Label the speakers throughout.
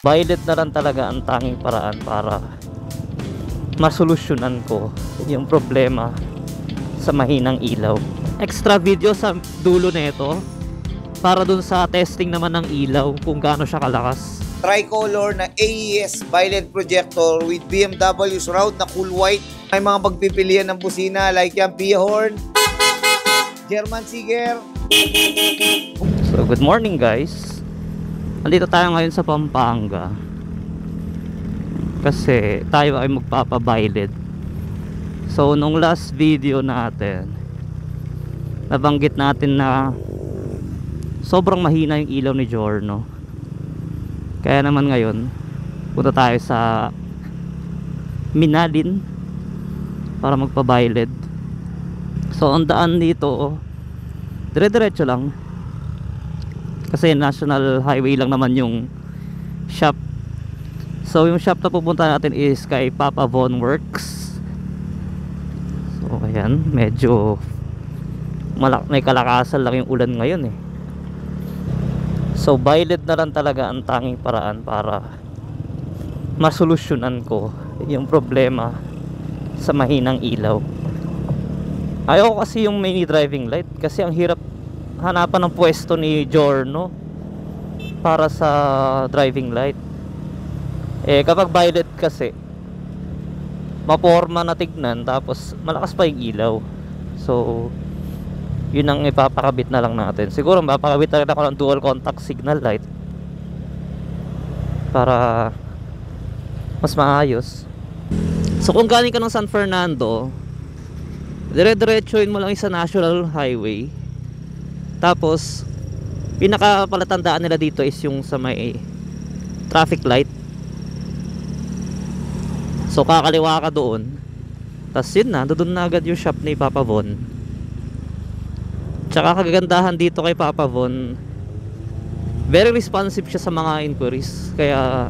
Speaker 1: Violet na lang talaga ang tanging paraan para masolusyonan ko yung problema sa mahinang ilaw. Extra video sa dulo nito para dun sa testing naman ng ilaw kung gaano siya kalakas.
Speaker 2: Tricolor na AES Violet projector with BMW surround na cool white. May mga pagpipilian ng busina like yan, P-horn, German Siger.
Speaker 1: So good morning guys. Andito tayo ngayon sa Pampanga kasi tayo ay magpapa-violet. So nung last video natin nabanggit natin na sobrang mahina yung ilaw ni Giorno. Kaya naman ngayon punta tayo sa Minalin para magpa-violet. So ang daan dito dire-diretso lang kasi national highway lang naman yung shop. So yung shop na pupunta natin is kay Papa Von Works. So ayan, medyo may kalakasan lang yung ulan ngayon eh. So violet na lang talaga ang tanging paraan para masolusyonan ko yung problema sa mahinang ilaw. Ayoko kasi yung mini driving light kasi ang hirap hanapan ng pwesto ni Giorno para sa driving light. Eh kapag violet kasi maporma na tignan tapos malakas pa yung ilaw. So yun ang ipapakabit na lang natin. Siguro mapapakabit na rin ako ng dual contact signal light para mas maayos. So kung galing ka ng San Fernando, dire-diretsuin mo lang sa national highway. Tapos pinakapalatandaan nila dito is yung sa may traffic light. So kakaliwa ka doon. Tapos yun na, doon na agad yung shop ni Papa Von. Tsaka kagandahan dito kay Papa Von, very responsive siya sa mga inquiries. Kaya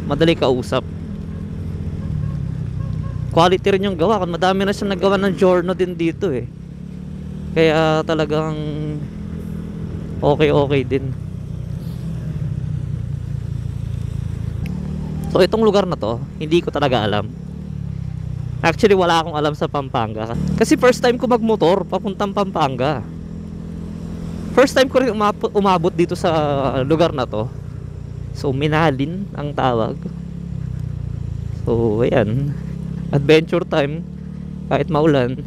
Speaker 1: madali kausap. Quality rin yung gawa. Madami na siya nagawa ng Giorno din dito eh. Kaya talagang okay din. So itong lugar na to hindi ko talaga alam. Actually wala akong alam sa Pampanga kasi first time ko magmotor papuntang Pampanga. First time ko rin umabot dito sa lugar na to. So Minalin ang tawag. So ayan, adventure time kahit maulan.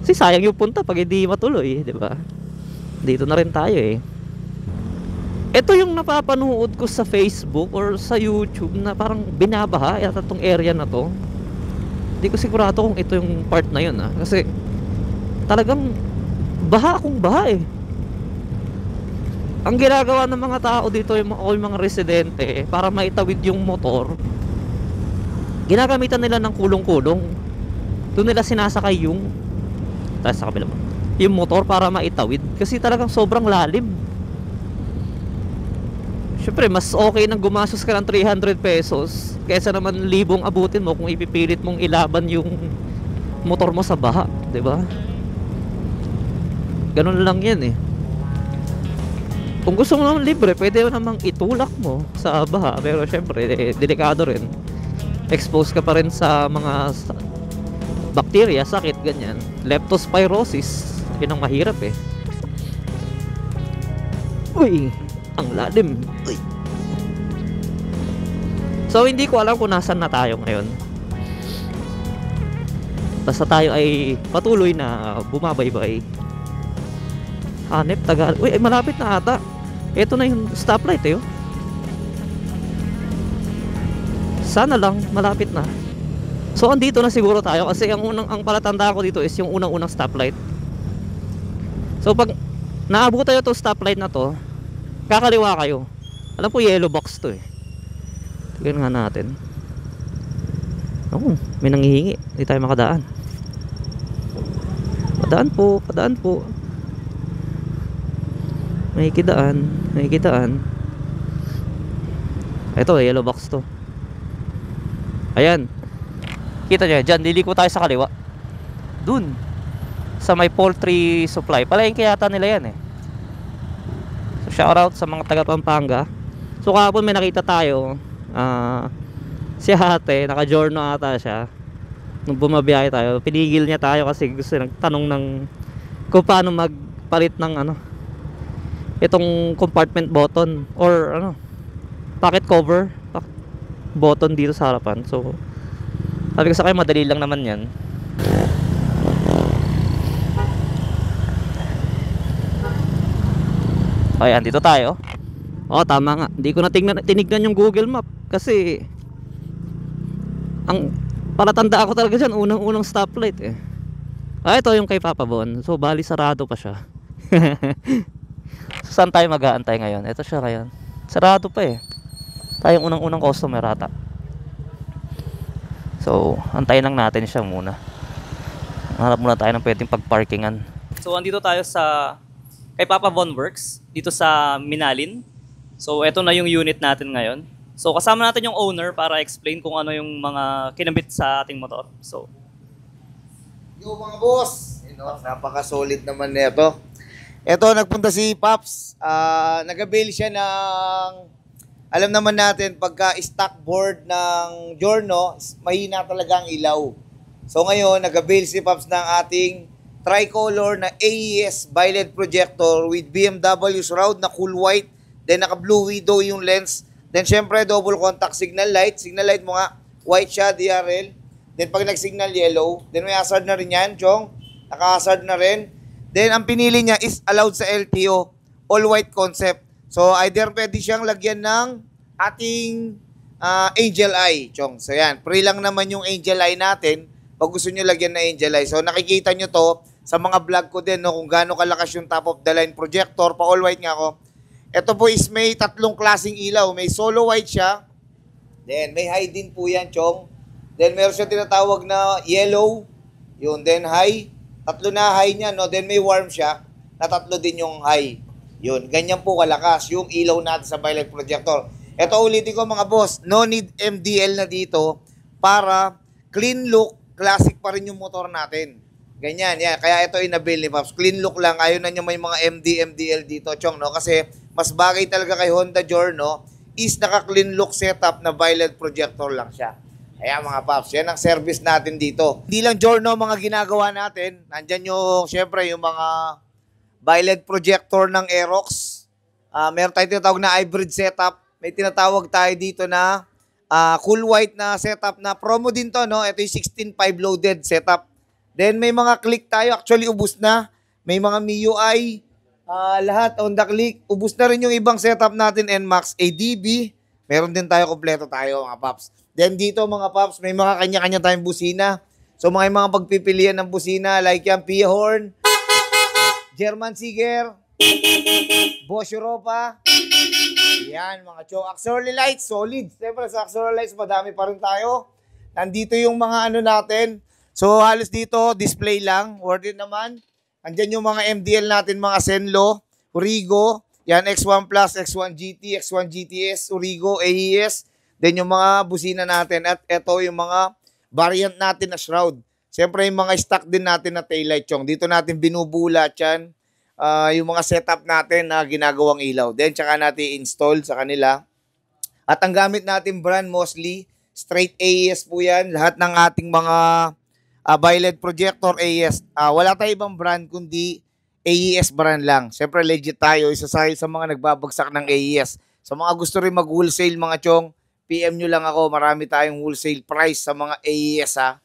Speaker 1: Kasi sayang yung punta pag hindi matuloy, di ba? Dito na rin tayo eh. Ito yung napapanood ko sa Facebook or sa YouTube na parang binabaha yata tong area na to. Hindi ko sigurado kung ito yung part na yun kasi talagang baha akong baha eh. Ang ginagawa ng mga tao dito yung mga residente para maitawid yung motor, ginagamitan nila ng kulong-kulong. Doon nila sinasakay yung sa kabila yung motor para maitawid kasi talagang sobrang lalim. Syempre mas okay nang gumastos ka ng 300 pesos kaysa naman libong abutin mo kung ipipilit mong ilaban yung motor mo sa baha, di ba? Ganun lang yan eh. Kung gusto mo naman libre, pwede namang itulak mo sa baha, pero syempre delikado rin. Expose ka pa rin sa mga bacteria, sakit, ganyan. Leptospirosis, yun ang mahirap eh. Uy, ang lalim. Uy. So hindi ko alam kung nasan na tayo ngayon. Basta tayo ay patuloy na bumabaybay. Hanep, Tagal. Uy, ay malapit na ata. Ito na yung stoplight eh. Sana lang malapit na. So andito na siguro tayo kasi ang palatandaan ko dito is yung unang-unang stoplight. So pag naabot tayo to stoplight na to, kakaliwa kayo. Alam po yellow box to eh. Tignan nga natin. Oh, may nanghihingi. Hindi tayo makadaan. Padaan po. May kidaan. Ito, yellow box to. Ayan. Kita nyo, dyan, liliko tayo sa kaliwa. Dun sa may poultry supply. Palengke yata nila yan eh. So shoutout sa mga taga Pampanga. So kahapon may nakita tayo, si ate, naka-giorno ata siya. Nung bumabiyahe tayo, pinigil niya tayo kasi gusto nagtanong ng kung paano magpalit ng itong compartment button or pocket cover button dito sa harapan. So sabi ko sa kanya, madali lang naman yan. Ayan, dito tayo. Tama nga, hindi ko na tinignan yung Google Map kasi ang palatanda ako talaga dyan, unang stoplight eh. Ito yung kay Papa Bon. So bali sarado pa siya. So, saan tayo mag-aantay ngayon? Ito siya ngayon. Sarado pa eh. Tayong unang customer ata. So antayin lang natin siya muna. Hanap muna tayo ng pwedeng pagparkingan. So andito tayo sa kay Papa Von Works dito sa Minalin. So ito na yung unit natin ngayon. So kasama natin yung owner para explain kung ano yung mga kinabit sa ating motor. So
Speaker 2: yo mga boss, napaka-solid naman nito. Ito, nagpunta si Paps. Nag-avail siya ng, alam naman natin, pagka stock board ng Giorno, mahina talaga ang ilaw. So ngayon, nag-avail si Paps ng ating tricolor na AES bi-LED projector with BMW surround na cool white. Then naka-blue widow yung lens. Then syempre, double contact signal light. Signal light mo nga, white siya, DRL. Then pag nag-signal yellow, then may hazard na rin yan, Chong. Naka-hazard na rin. Then ang pinili niya is allowed sa LTO, all white concept. So either pwede siyang lagyan ng ating Angel Eye, Chong. So yan, free lang naman yung Angel Eye natin pag gusto nyo lagyan na Angel Eye. So nakikita nyo to sa mga vlog ko din, no, kung gaano kalakas yung top of the line projector. Pa all white nga ako. Ito po is may tatlong klaseng ilaw. May solo white siya. Then may high din po yan, Chong. Then meron siya tinatawag na yellow. Yun, then high. Tatlo na high niya, no? Then may warm siya, na tatlo din yung high. Yun, ganyan po kalakas yung ilaw natin sa bi-LED projector. Ito ulitin ko mga boss, no need MDL na dito para clean look, classic pa rin yung motor natin. Ganyan, yan. Kaya ito inabil ni Paps. Clean look lang, ayaw na niya may mga MDL dito, Chong, no? Kasi mas bagay talaga kay Honda Giorno is naka-clean look setup na bi-LED projector lang siya. Ayan mga Paps, yan ang service natin dito. Hindi lang Giorno mga ginagawa natin. Nandyan yung, syempre, yung mga bi-LED projector ng Aerox. Meron tayo tinatawag na hybrid setup. May tinatawag tayo dito na cool white na setup na promo din to, no? Ito yung 16.5 loaded setup. Then may mga click tayo. Actually, ubus na. May mga MIUI. Lahat on the click. Ubus na rin yung ibang setup natin. NMAX, ADB. Meron din tayo, kompleto tayo mga Paps. Then dito mga Paps, may mga kanya-kanya tayong busina. So mga pagpipilian ng busina, like yan, Pia Horn, German Siger, Bosch Europa. Yan mga Chong. Auxiliary lights, solid. Siyempre sa auxiliary lights, madami pa rin tayo. Nandito yung mga natin. So halos dito, display lang. Worth it naman. Andyan yung mga MDL natin, mga Senlo, Origo. Yan, X1 Plus, X1 GT, X1 GTS, Origo, AES. Then yung mga busina natin at ito yung mga variant natin na shroud. Siyempre yung mga stock din natin na taillight, Chong. Dito natin binubulat yan. Yung mga setup natin na ginagawang ilaw. Then tsaka natin install sa kanila. At ang gamit natin brand mostly, straight AES po yan. Lahat ng ating mga bi-LED projector AES. Wala tayong ibang brand kundi AES brand lang. Siyempre legit tayo. Isa sa mga nagbabagsak ng AES. Sa mga gusto rin mag-wholesale mga Chong, PM nyo lang ako, marami tayong wholesale price sa mga AES ha.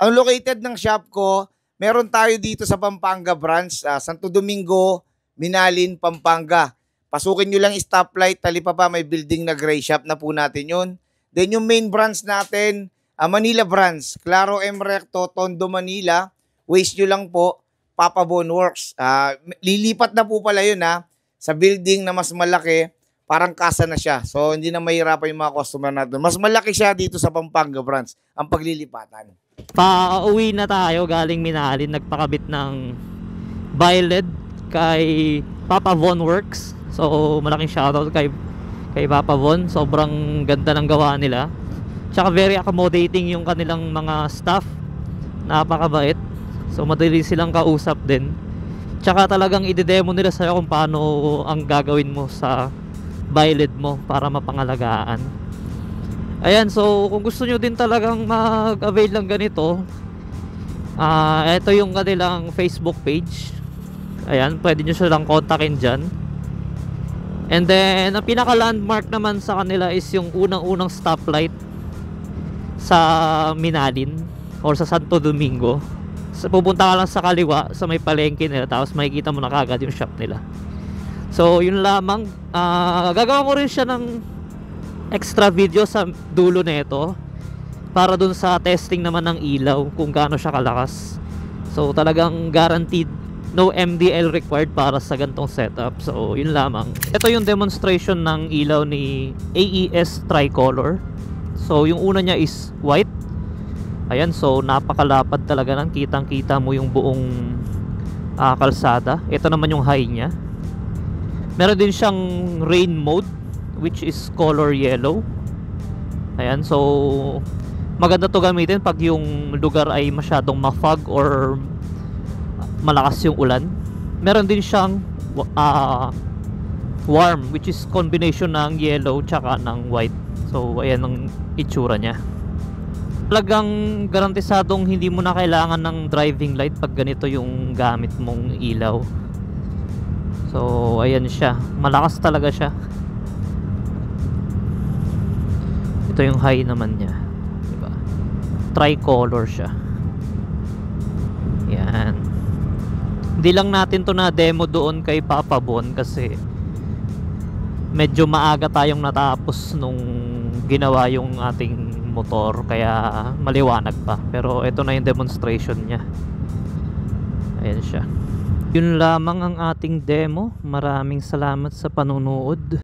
Speaker 2: Ang located ng shop ko, meron tayo dito sa Pampanga branch, Santo Domingo, Minalin, Pampanga. Pasukin nyo lang stoplight, talipa pa may building na gray shop na po natin yun. Then yung main branch natin, Manila branch, Claro M. Recto, Tondo, Manila. Waste nyo lang po, Papa Bon Works. Lilipat na po pala yun ha, sa building na mas malaki. Parang kasa na siya. So, hindi na mahirapan yung mga customer natin. Mas malaki siya dito sa Pampanga branch, ang paglilipatan.
Speaker 1: Pauwi na tayo galing Minalin. Nagpakabit ng bi-LED kay Papa Von Works. So, malaking shoutout kay Papa Von. Sobrang ganda ng gawa nila. Tsaka very accommodating yung kanilang mga staff. Napakabait. So, madali silang kausap din. Tsaka talagang ide-demo nila sa'yo kung paano ang gagawin mo sa eyelid mo para mapangalagaan. Ayan, so kung gusto nyo din talagang mag-avail ng ganito, ito yung kanilang Facebook page. Ayan, pwede nyo silang kontakin dyan. And then, ang pinaka-landmark naman sa kanila is yung unang-unang stoplight sa Minalin or sa Santo Domingo. So, pupunta ka lang sa kaliwa sa may palengke nila, tapos makikita mo na kagad yung shop nila. So yun lamang. Gagawa ko rin siya ng extra video sa dulo nito para dun sa testing naman ng ilaw kung gaano siya kalakas. So talagang guaranteed no MDL required para sa gantong setup. So yun lamang. Ito yung demonstration ng ilaw ni AES Tricolor. So yung una niya is white. Ayan, so napakalapad talaga, ng kitang kita mo yung buong kalsada. Ito naman yung high niya. Meron din siyang rain mode, which is color yellow. Ayan, so maganda to gamitin pag yung lugar ay masyadong ma-fog or malakas yung ulan. Meron din siyang warm, which is combination ng yellow tsaka ng white. So ayan ang itsura niya. Talagang garantisadong hindi mo na kailangan ng driving light pag ganito yung gamit mong ilaw. So ayan siya, malakas talaga siya. Ito yung high naman niya, diba? Tricolor siya. Yan. Hindi lang natin to na demo doon kay Papa Bon kasi medyo maaga tayong natapos nung ginawa yung ating motor, kaya maliwanag pa. Pero ito na yung demonstration niya. Ayan siya. Yun lamang ang ating demo. Maraming salamat sa panunood.